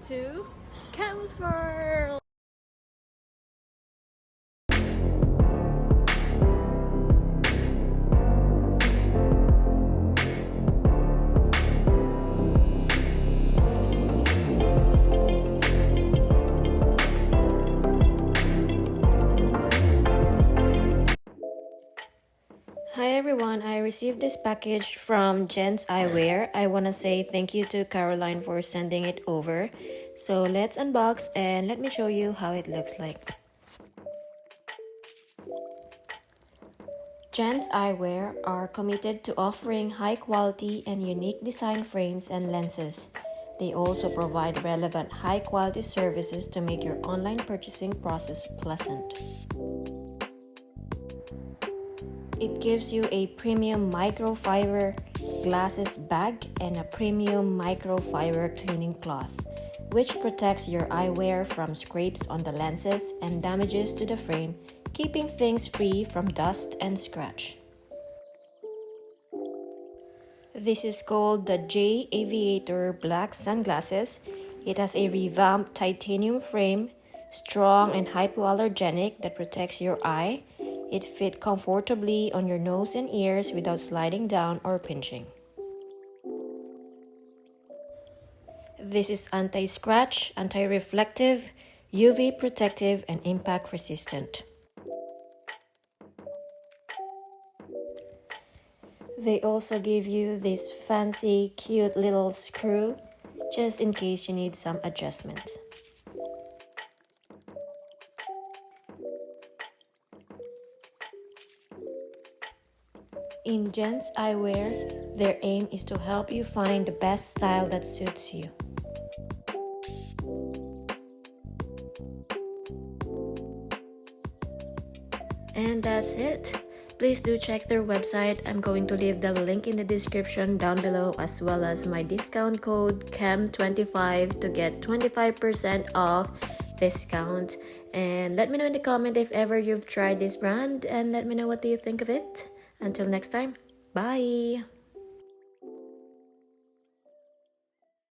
to Cam's World! Hi everyone, I received this package from GentsEyewear. I want to say thank you to Caroline for sending it over. So let's unbox and let me show you how it looks like. GentsEyewear are committed to offering high quality and unique design frames and lenses. They also provide relevant high quality services to make your online purchasing process pleasant. It gives you a premium microfiber glasses bag and a premium microfiber cleaning cloth, which protects your eyewear from scrapes on the lenses and damages to the frame, keeping things free from dust and scratch. This is called the Aviator black sunglasses. It has a revamped titanium frame, strong and hypoallergenic that protects your eye. It fits comfortably on your nose and ears without sliding down or pinching. This is anti-scratch, anti-reflective, UV protective, and impact resistant. They also give you this fancy, cute little screw just in case you need some adjustments. In GentsEyewear, their aim is to help you find the best style that suits you. And that's it. Please do check their website. I'm going to leave the link in the description down below, as well as my discount code CAM25 to get 25% off discount. And let me know in the comment if ever you've tried this brand, and let me know what do you think of it. Until next time, bye!